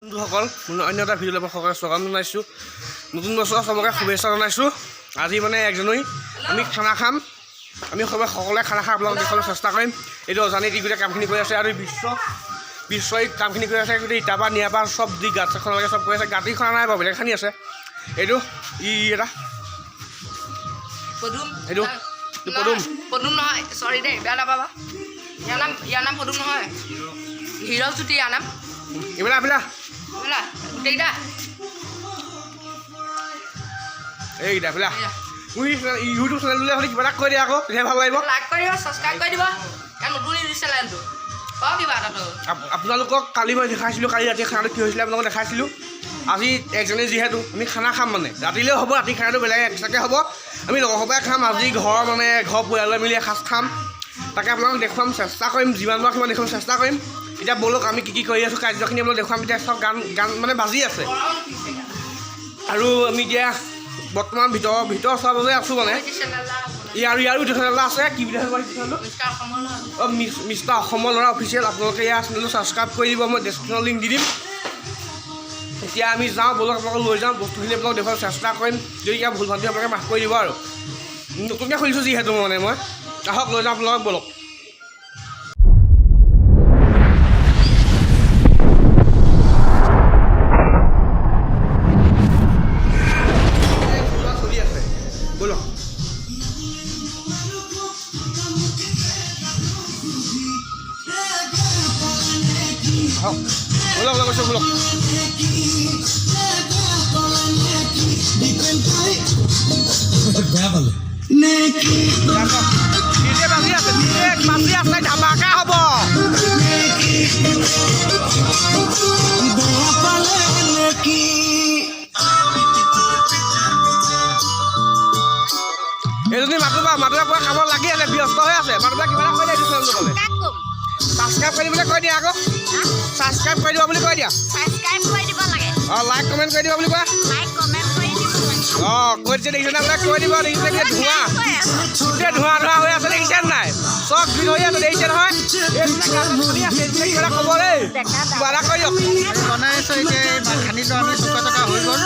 বন্ধুসকল অন্য এটা ভিডিঅ' লগত সকলোকে স্বাগতম জনাইছোঁ। নতুন বছৰৰ চবকে শুভেচ্ছা জনাইছোঁ। আজি মানে 1 জানুৱাৰী আমি খানা খাম। আমি সকলোৱে খানা খাই আপোনালোকক দেখুৱাবলৈ চেষ্টা কৰিম। এইটো অজানি দি গোটেই কামখিনি কৰি আছে আৰু বিশ্বই কামখিনি কৰি আছে। গোটেই ইটাৰ পৰা নিয়াৰ পৰা চব দি গাঁত এখনলৈকে চব কৰি আছে। গাঁতি খনা নাই বাৰু, বেলেগ খানি আছে। এইটো এটা পদুম নহয়, চৰি দেই, বেয়া নাপাবা। ইয়াৰ নাম পদুম নহয়, হিৰক জ্যোতি ইয়াৰ নাম। গোটেইকেইটা মোৰ ইউটিউব চেনেলটোলৈ হ'লে কিবা এটা কৈ দিয়া আকৌ, তেতিয়া ভাল লাগিব। লাইক কৰি দিব, ছাবস্ক্ৰাইব কৰি দিব। নতুন ইউটিউব চেনেলটো কওক কিবা এটাতো। আপোনালোকক কালি মই দেখাইছিলোঁ, কালি ৰাতি খানাটো কি হৈছিলে আপোনালোকক দেখাইছিলোঁ। আজি 1 জানুৱাৰী যিহেতু আমি খানা খাম, মানে ৰাতিলৈও হ'ব, ৰাতি খানাটো বেলেগ এক্সট্ৰাকৈ হ'ব। আমি লগৰসবাই খাম। আজি ঘৰ পৰিয়ালে মিলি এসাঁজ খাম। তাকে আপোনালোকক দেখুৱাম, চেষ্টা কৰিম, যিমান পাৰোঁ সিমান দেখুৱাম চেষ্টা কৰিম। এতিয়া ব'লক আমি কি কৰি আছোঁ কাৰ্যখিনি আপোনালোক দেখুৱাম। এতিয়া চব গান মানে বাজি আছে আৰু আমি এতিয়া বৰ্তমান ভিতৰ চোৱা বাবে আছোঁ। মানে ইয়াৰো ইউটিউব চেনেল এটা আছে, কি বুলি চেনেলটো মিষ্টাৰ অসমৰ ল'ৰা অফিচিয়েল। আপোনালোকে ইয়াৰ চেনেলটো ছাবস্ক্ৰাইব কৰি দিব, মই ডেছক্ৰিপশ্যনৰ লিংক দি দিম। এতিয়া আমি যাওঁ, ব'লক আপোনালোকক লৈ যাওঁ, বস্তুখিনি আপোনালোকক দেখুৱাব চেষ্টা কৰিম। যদি ইয়াৰ ভুল ভ্ৰান্তি আপোনালোকে মাফ কৰি দিব আৰু নতুনকৈ খুলিছোঁ যিহেতু মানে মই আহক লৈ যাওঁ আপোনালোকক, ব'লক। ধামাকা হ'ব। এজনী মাতুবা পুৰা কামত লাগি আছে, ব্যস্ত হৈ আছে। মাতুবা কিবা এটা কৈ দিয়া চেনেলটো ক'লে ছাবস্ক্ৰাইব কৰি দিবলৈ কৈ দিয়া আকৌ। ছাবস্ক্ৰাইব কৰি দিব বুলি কৈ দিয়া। অঁ, লাইক কমেণ্ট কৰি দিব বুলি কোৱা। অঁ, কৈ দিছে দেখিছে নে? কৈ দিব। দেখিছে গোটেই ধোঁৱা হৈ আছে, দেখিছে নাই? চব ভিৰ হৈ আছে, দেখিছে নহয়? কিবা এটা ক'ব দেই, কিবা এটা কৈ দিয়ক। বনাই আছোঁ এতিয়া খান্দিটো আমি চৌকা টকা হৈ গ'ল।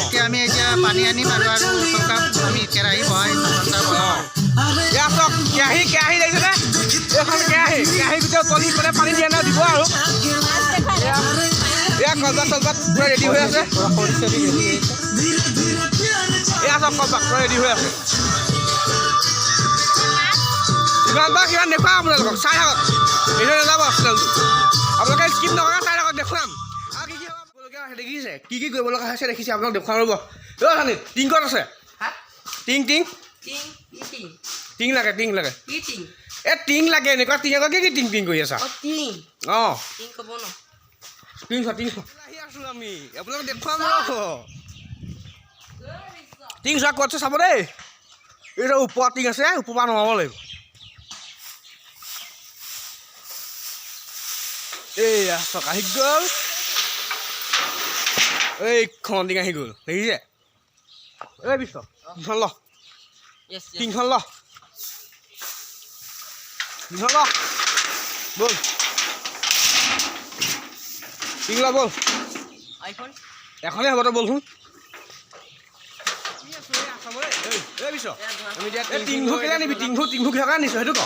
এতিয়া আমি পানী আনিম আৰু চৌকা আমি কেৰাহী বহাই এয়া চক কেৰাহী দেখিছেনে? এইখন কেৰাহীৰ ভিতৰত তলি মানে পানী দিয়া নাই, দিব আৰু এয়া কলপাত পুৰা ৰেডি হৈ আছে। এয়া চব কলপাত পুৰা ৰেডি হৈ আছে। কিমান বা কিমান দেখুৱাম আপোনালোকক, চাই থাকক। এইটো নাযাব চেনেলটো, আপোনালোকে স্কিপ নকৰাকৈ চাই থাকক, দেখুৱাম। আৰু কি হ'বলগীয়া দেখিছে, কি কৰিব লগা হৈছে দেখিছে, আপোনালোক দেখুৱাম ৰ'ব। খানি টিং ক'ত আছে? টিং লাগে টিং লাগে। এনেকুৱা টিং আকৌ কি টিং কৰি আছা? অঁ, টিং আহি আছোঁ আমি, আপোনালোকক দেখুৱাম ৰ'ব। টিং চোৱা ক'ত আছে চাব দেই। এইটো ওপৰত টিং আছে, ওপৰৰ পৰা নমাব লাগিব। এইয়া চক আহি গ'ল, এইখন টিং আহি গ'ল, দেখিছে? এই বিশ্ব টিংখন ল, টিংখন ল ব'ল, টিং ল ব'ল। এখনেই হ'ব, তই ব'লচোন। টিংভু কেলৈ নিবি? টিংভু কিহৰ কাৰণে নিছোঁ সেইটো ক।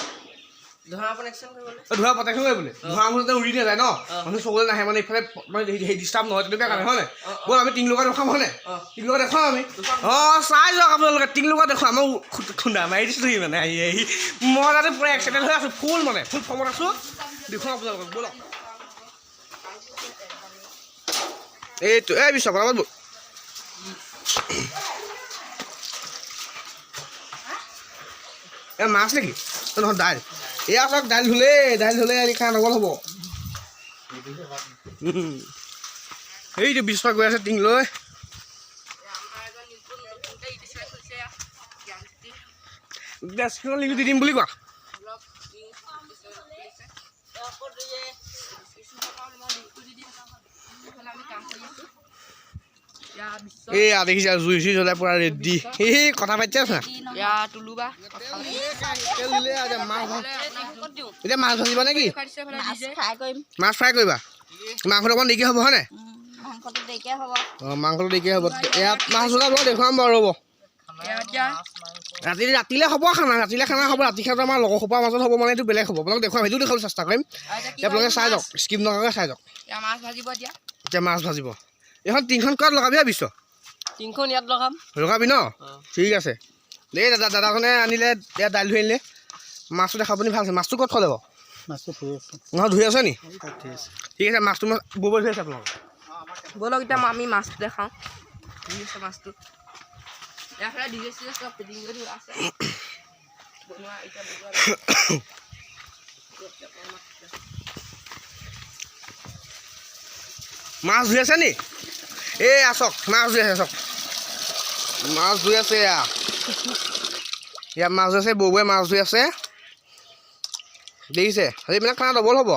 ধোঁৱা প্ৰটেকশ্যন কৰিবলৈ। ধোঁৱা মূলতে উৰি নাযায় ন, মানুহ চকুলৈ নাহে, মানে ইফালে মানে ডিষ্টাৰ্ব নহয়, তেনেকুৱা কাৰণে হয় নাই? ব'ল আমি টিং লগা দেখুৱাম, হয় নাই? টিং লগা দেখুৱাম আমি। অঁ, চাই যাওক আপোনালোকে, টিং লগা দেখুৱাম। মই খুন্দা মাৰি দিছিলোঁ মানে আহি মই তাতে পুৰা এক্সাইটেড হৈ আছোঁ, ফুল ফৰ্মত আছোঁ। দেখুৱাম আপোনালোকক, ব'লক। এইটো বিশ্ব বনাব ব'ল। মাছ নেকি? নহয় দাইল। এয়া চব দাইল ধুলে আজি খানা নগল হ'ব। এইটো বিশ্ব গৈ আছে টিং লৈ। ডেছক্ৰিপশ্যনৰ লিংকটো দি দিম বুলি কোৱা। এয়া দেখিছে জুই জ্বলাই পুৰা ৰেডি। এই কথা পাতিছে আছে এতিয়া মাছ ভাজিবা নেকি? মাছ ফ্ৰাই কৰিবা? মাংসটো অকণ দেৰিকৈ হ'ব হয় নাই? মাংসটো দেৰিকৈ হ'ব। অঁ মাংসটো দেৰিকৈ হ'ব। ইয়াত মাছ ধৰা বৰ দেখুৱাম বাৰু ৰ'ব। ৰাতিলৈ হ'ব খানা, ৰাতিলৈ খানা হ'ব। ৰাতি খানাটো আমাৰ লগৰ সোপাৰ মাজত হ'ব, মানে এইটো বেলেগ হ'ব। আপোনালোক দেখুৱাম, সেইটো দেখুৱাবলৈ চেষ্টা কৰিম। আপোনালোকে চাই যাওক, স্কিপ নকৰাকৈ চাই যাওক। মাছ ভাজিব এতিয়া। এতিয়া মাছ ভাজিব। এইখন টিংখন ক'ত লগাবি ভাবিছ? টিংখন ইয়াত লগাম। লগাবি ন? ঠিক আছে। দেই দাদাজনে আনিলে, এতিয়া দাইল ধুই আনিলে। মাছটো দেখা আপুনি ভাল আছে। মাছটো ক'ত থ'লে বাৰু? মাছটো ধুই আছে। নহয় ধুই আছে নি? ধুই আছে। ঠিক আছে, মাছটো মই ববই ধুই আছে আপোনালোক। ব'লক এতিয়া আমি মাছটো দেখাওঁ। ধুই আছে মাছটো। ইয়াৰ ডিজে চিজে চব ফিটিং কৰি আছে। বনোৱা এতিয়া মাছ ধুই আছে নি? এই আছক, মাছ ধুই আছে, চাওক মাছ ধুই আছে। ইয়াত মাছ ধুই আছে, বৌৱে মাছ ধুই আছে। দেখিছে? এইবিলাক খানা ডবল হ'ব।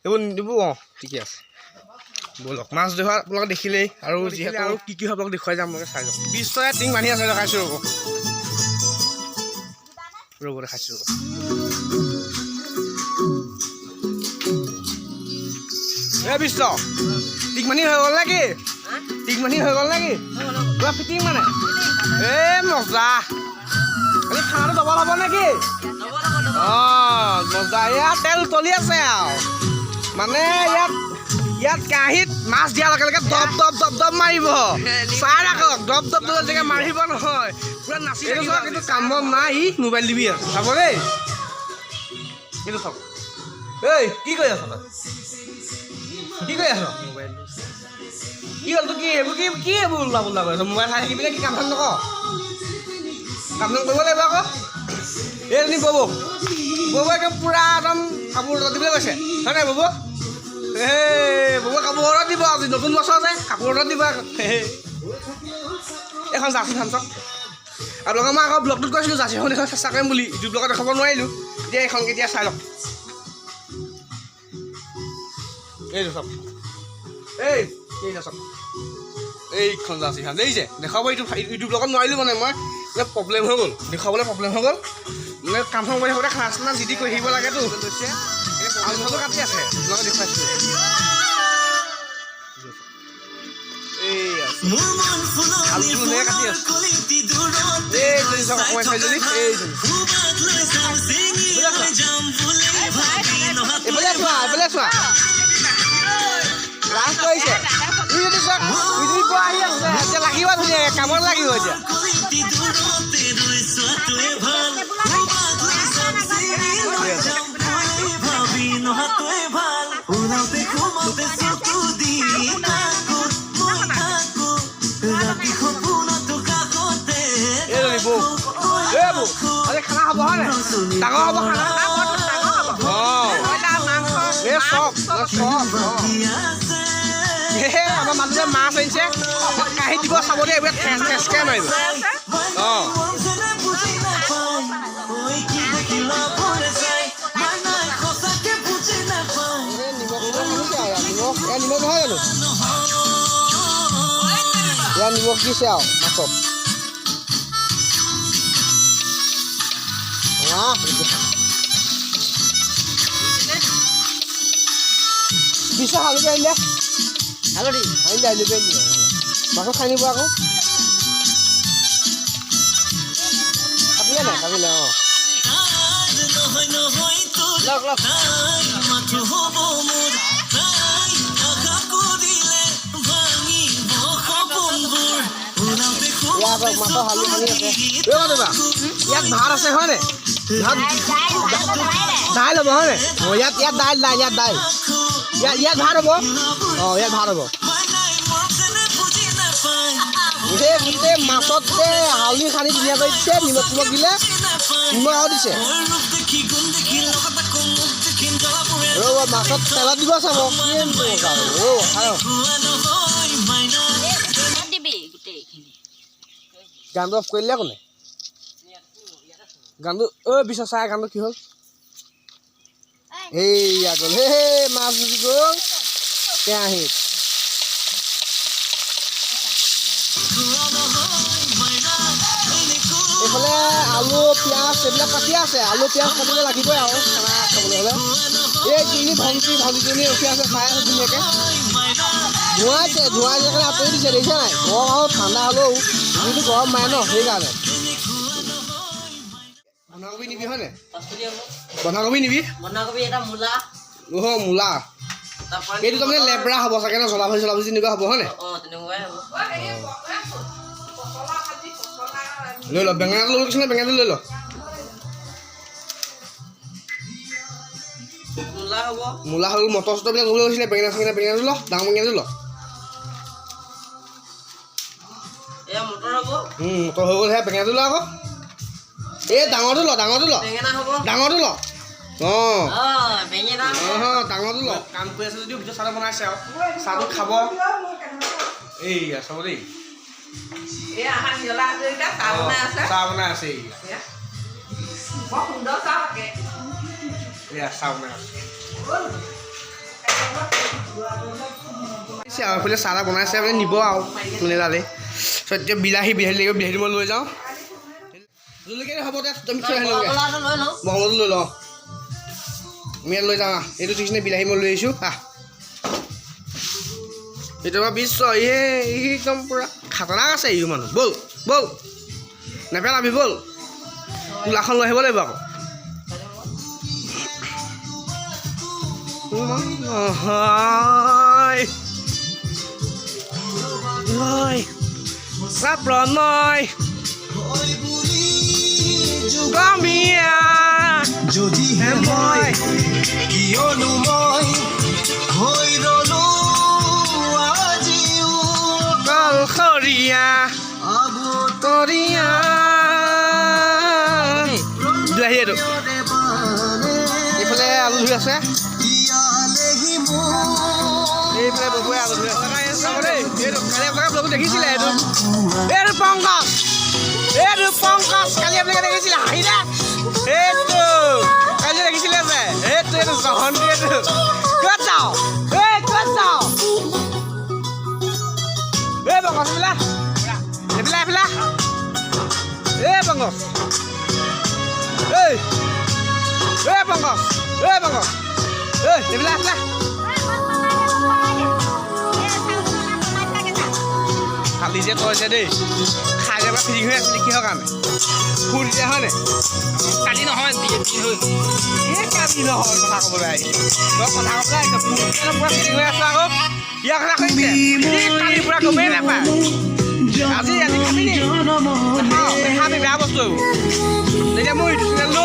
এইবোৰ অঁ ঠিকে আছে। ব'লক মাছ ধৰা আপোনালোকে দেখিলেই, আৰু যিহেতু আৰু কি কি হ'ব আপোনালোক দেখুৱাই যাম, মই চাই যাওক। 20 টকা টিং বান্ধি আছে, দেখাইছোঁ ৰ'ব দেখাইছোঁ ৰ'ব। এই 20 টিং মানি হৈ গ'ল নেকি? টিং মানি হৈ গ'ল নেকি? পুৰা ফিটিং মানে এই মজা। খালি খানাটো ডবল হ'ব নেকি? অঁ মজা। ইয়াত তেল তলি আছে আৰু মানে ইয়াত কেৰাহীত মাছ দিয়াৰ লগে লগে দব দব দব দব মাৰিব। চাই ৰাখক, দব দব দব জেগা মাৰিব নহয়, পুৰা নাচি থাকিব। কিন্তু কাম বন নাই, ই মোবাইল টিভি আছে, চাব দেই। কিন্তু চাওক, এই কি কৰি আছ তই? কি কৰি আছ? মোবাইল কি হ'ল তোৰ? কি এইবোৰ কি এইবোৰ উল্লা পুল্লা কৰি আছ? মোবাইল চাই থাকি পিনে কি কাম চাম নকৰ? কাম চাম কৰিব লাগিব আকৌ। এইজনী ববৌ একদম পূৰা একদম কাপোৰ দিবলৈ কৈছে, হয় নাই ববৌ? ববৌ কাপোৰ অৰ্ডাৰ দিব আজি, নতুন বছৰ যে কাপোৰ অৰ্ডাৰ দিব আকৌ। এখন জাৰ্চি চাম চাওক। আপোনালোকক মই আকৌ ব্লগটোত কৈছিলোঁ জাৰ্চিখন এখন চেষ্টা কৰিম বুলি, ইটো ব্লগত দেখাব নোৱাৰিলোঁ। এতিয়া এইখন কেতিয়া চাই লওক। এইটো চাওক, এইটো চাওক, এইখন জাৰ্চিখন দেখিছে? দেখাব ইটো ব্লগত নোৱাৰিলোঁ, মানে মই প্ৰব্লেম হৈ গ'ল, দেখুৱাবলৈ প্ৰব্লেম হৈ গ'ল। মানে কাম চাম কৰি থাকোঁতে খানা চানা যি টি কৰি থাকিব লাগেতো। লৈছে আলুটো কাটি আছে, আপোনালোকে দেখুৱাইছিলোঁ। আলুটো ধুনীয়াকৈ কাটি আছে। এইজনী চাওক, অকণমান চাইজনী, এইজনী এইফালে চোৱা লাষ্ট কৰিছে। ইজনী চাওক, ইজনী পুৰা আহি আছে, এতিয়া লাগিব ধুনীয়াকৈ, কামত লাগিব এতিয়া। খানা হ'ব হয় নাই? ডাঙৰ হ'ব খানা। আমাৰ মানুহটোৱে মাছ আনিছে, কাঁহীত দিব, চাব দেই, এইবিলাক ঠেচকৈ মাৰিব। অঁ নিমখ নহয় জানো? ইয়াত নিমখ দিছে আৰু মাছত। bisa halusin aja. Halo di, aja halusin aja. Masuk sini bu aku. Tapi ya nih, tapi lah. Lok. Ya, bang, masuk halus ini oke. Yo, mana bang? Yang bahar আছে হয় নে? দাইল হ'ব হয় নে? ইয়াত দাইল ইয়াত ভাত হ'ব। অঁ ইয়াত ভাত হ'ব। গোটেই মাছত হালধি সানি ধুনীয়াকৈ দিছে, নিমখ দিলে, নিমখ আৰু দিছে। ৰ'ব মাছত তেলত দিব চাব। গানটো অফ কৰিলে কোনে? গানটো পিছত চাই গানটো কি হ'ল? এইয়া গ'ল, মাছ গুচি গ'ল কেৰাহীত। এইফালে আলু পিঁয়াজ এইবিলাক কাটি আছে, আলু পিঁয়াজ কাটিব লাগিবই আৰু খানা খাবলৈ হ'লে। এই যিখিনি ভণ্টিজনী ৰখি আছে চাই আছে ধুনীয়াকৈ। ধোঁৱাইছে কাৰণে আঁতৰি দিছে দেখিছা নাই গৰম আৰু ঠাণ্ডা হ'লেও যিটো গৰম মাৰে ন সেইকাৰণে বন্ধাকবি নিবি হয়নে বন্ধাকবি নিবি বন্ধাকবি এটা মূলা মূলা এইটো তাৰমানে লেবৰা হ'ব চাগে ন জ্বলা ভাজি এনেকুৱা হ'ব হয়নে তেনেকুৱাই হ'ব লৈ ল বেঙেনাটো লৈ কৈছে বেঙেনাটো লৈ ল মূলা হ'ল মটৰ চটৰবিলাক ল'বলৈ কৈছিলে বেঙেনাটো ল ডাঙৰ বেঙেনাটো ল মটৰ হৈ গ'ল সেয়া বেঙেনাটো ল আকৌ এই ডাঙৰটো ল ডাঙৰটো ল ডাঙৰটো ল অঁ ডাঙৰটো ল কাম কৰি আছে যদিও ভিতৰত চাহ বনাইছে আৰু চাহটো খাব এইয়া চাব দেই চাহ বনাই আছে এয়া চাহ বনাই আছে এইফালে চাহ বনাইছে মানে নিব আৰু কোনে দালে এতিয়া বিলাহী লাগিব বিলাহীটো মই লৈ যাওঁ জলকীয়া হ'ব দে তুমি থৈ আহিলোঁ বহমতো লৈ লওঁ আমি ইয়াত লৈ যাওঁ এইটো দেখিছেনে বিলাহী মই লৈ আহিছোঁ এইটো আমাৰ বিশ্ব একদম পূৰা খাতৰনাক আছে এই মানুহ ব'ল ব'ল নেপেলাবি ব'ল কোলাখন লৈ আহিব লাগিব আকৌ প্ৰণয় যুগমীয়া যদিহে মই কিয়নো মই হৈ ৰলো আজিও কলসৰীয়া আবতৰীয়া বিলাহী এইটো এইফালে আলু ধুই আছে এইফালে ববুৱে আলু ধুই আছে দেই এইটো কালি আপোনালোকে ব্লগত দেখিছিলে এইটো পংকজ কালি আপোনালোকে দেখিছিলে হাঁহিলে এইটো কালি দেখিছিলে যে এইটো জহন্তি এইটো ক'ত যাওঁ ক'ত যাওঁ পংকজ এইফালে পংকজ পংকজ পংকজ এইফালে কালি যে তই যে দেই খাই যাব ফ্ৰী হৈ আছিলে কিহৰ কাৰণে ফুল দিয়া হয়নে কালি নহয় কালি নহয় কথা ক'বলৈ আহিছে তই কথা ক'বলৈ আহিছ পূৰা ফ্ৰী হৈ আছ আকৌ ইয়াৰ কথা কৈছে কালি পূৰা গমেই নাপায় আজি খাবি নি নাখাবি বেয়া বস্তু যেতিয়া মোৰ ইউটিউব চেনেলটো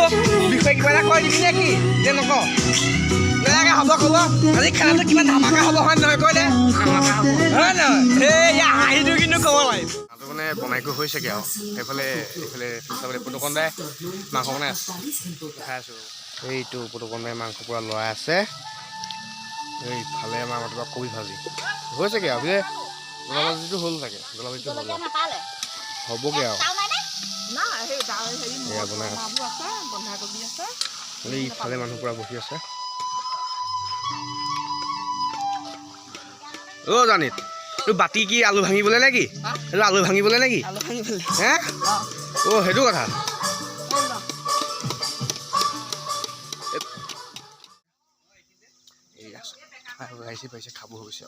বিষয়ে কিবা এটা কৈ দিবি নে কি যে নকওঁ নেলাগে হ'ব ক'ব আজি খানাটো কিমান ধামাকা হ'ব হয় নহয় কৈ দে হয় নহয় এই হাঁহিটো কিন্তু ক'ব লাগে তাতো মানে বনাই কৰি হৈছেগৈ আৰু এইফালে পুতুকণদাই মাংস বনাই আছে খাই আছোঁ এইটো পুতুকণদাই মাংস পূৰা লৰাই আছে এইফালে আমাৰ কিবা কবি ভাজি হৈছেগৈ আৰু জলা ভাজিটো হ'ল চাগে জলা ভাজিটো হ'ল হ'বগৈ আৰু এয়া বনাই আছে এইফালে মানুহ পূৰা বহি আছে জানিত তোৰ বাতি কি আলু ভাঙিবলৈ নে কি এইটো আলু ভাঙিবলৈ নে কি হে সেইটো কথা পাইছে খাব হৈছে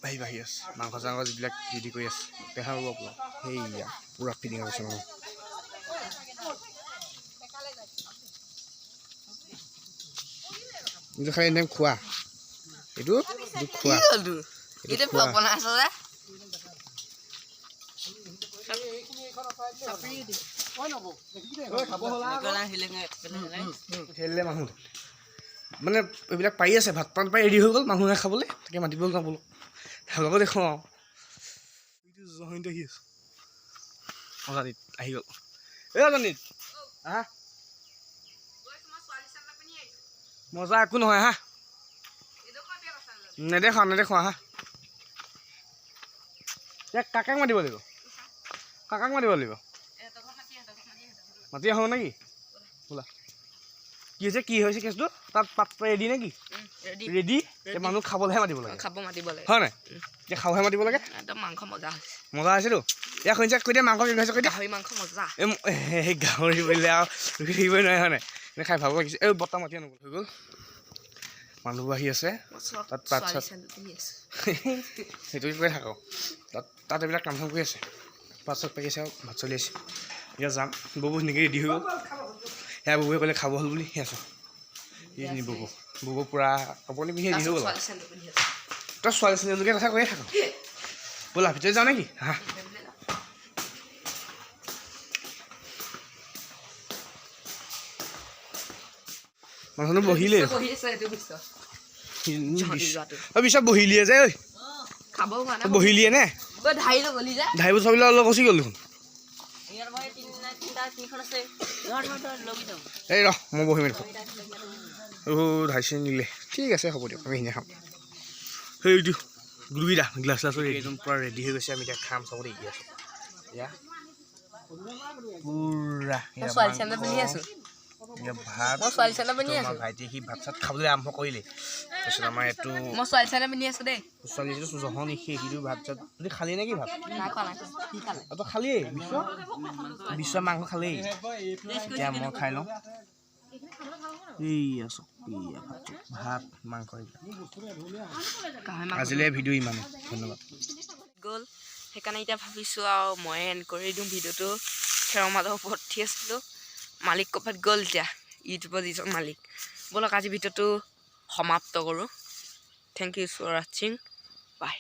বাঢ়ি আছে মাংস চাংস যিবিলাক ৰেডি কৰি আছে দেখা পাব আপোনাক সেইয়া পূৰা ফিটিং আছে মানুহ এইটো খালি এনেই খোৱা এইটো খোৱা মানুহ মানে এইবিলাক পাৰি আছে ভাত পান পাই ৰেডি হৈ গ'ল মানুহে খাবলৈ তাকে মাতিব যাবলৈ লগত দেখুৱাওঁ আৰু এইটো জহন্ত আহি আছে জানিত আহি গ'ল জানিত হা মজা একো নহয় হা নেদেখোৱা হা কাকাক মাতিব লাগিব মাতি আহোঁ নেকি বোলা কি হৈছে কেছটো তাত পাত ৰেডি নেকি ৰেডি মানুহ খাবলৈহে মাতিব লাগে হয় নাই এতিয়া খাবহে মাতিব লাগে মাংস মজা হৈছেতো এয়া শুনিছা কৈ দিয়া মাংস গাহৰি মাংস মজা গাহৰি বোলে আৰু ৰখি থাকিবই নোৱাৰে হয় নাই খাই ভাল লাগিছে এই বৰ্তা মাতি আনো হৈ গ'ল মানুহবোৰ আহি আছে তাত পাত চাত সেইটো কৈ থাকক তাত এইবিলাক কাম চাম কৰি আছে পাত চাত পাকি আছে আৰু ভাত চলি আছে এতিয়া যাম ববু সেনেকৈ ৰেডি হৈ গ'ল সেয়া ববুৱে ক'লে খাব হ'ল বুলি সেই আছোঁ এই ববু পূৰা কাপোৰ পিন্ধি ৰেডি হৈ গ'ল তই ছোৱালী ছোৱালীলৈকে কথা কৈয়ে থাক ব'লা ভিতৰত যাওঁ নেকি হা মানুহটো বহিলে পিছত বহিলিয়ে যে ঐ বহিলিয়ে নে ধাৰিবোৰ চাবলৈ অলপ গুচি গ'ল দেখোন এই ৰ মই বহিম দেখোন ধাৰিছে নিলে ঠিক আছে হ'ব দিয়ক আমি সিনে খাম সেইটো গুৰুবিদা গ্লাছ গ্লাছ একদম পূৰা ৰেডি হৈ গৈছে আমি এতিয়া খাম চাব দেখি আছোঁ এয়া পূৰা ভাত ভাইটি সি ভাত চাত খাবলৈ আৰম্ভ কৰিলে তাৰপিছত আমাৰ এইটো ছোৱালীটো জহনি সিটো ভাত চাত তুমি খালি নেকি ভাত তই খালিয়েই বিশ্ব মাংস খালেই এতিয়া মই খাই লওঁ এই আছোঁ ভাত মাংস আজিলৈ ভিডিঅ' ইমানে ধন্যবাদ গ'ল সেইকাৰণে এতিয়া ভাবিছোঁ আৰু মই এণ্ড কৰি দিওঁ ভিডিঅ'টো খেৰৰ মাজৰ ওপৰত উঠি আছিলোঁ মালিক ক'ৰবাত গ'ল এতিয়া ইউটিউবৰ যিজন মালিক ব'লক আজি ভিডিঅ'টো সমাপ্ত কৰোঁ থেংক ইউ ফৰ ৱাচিং বাই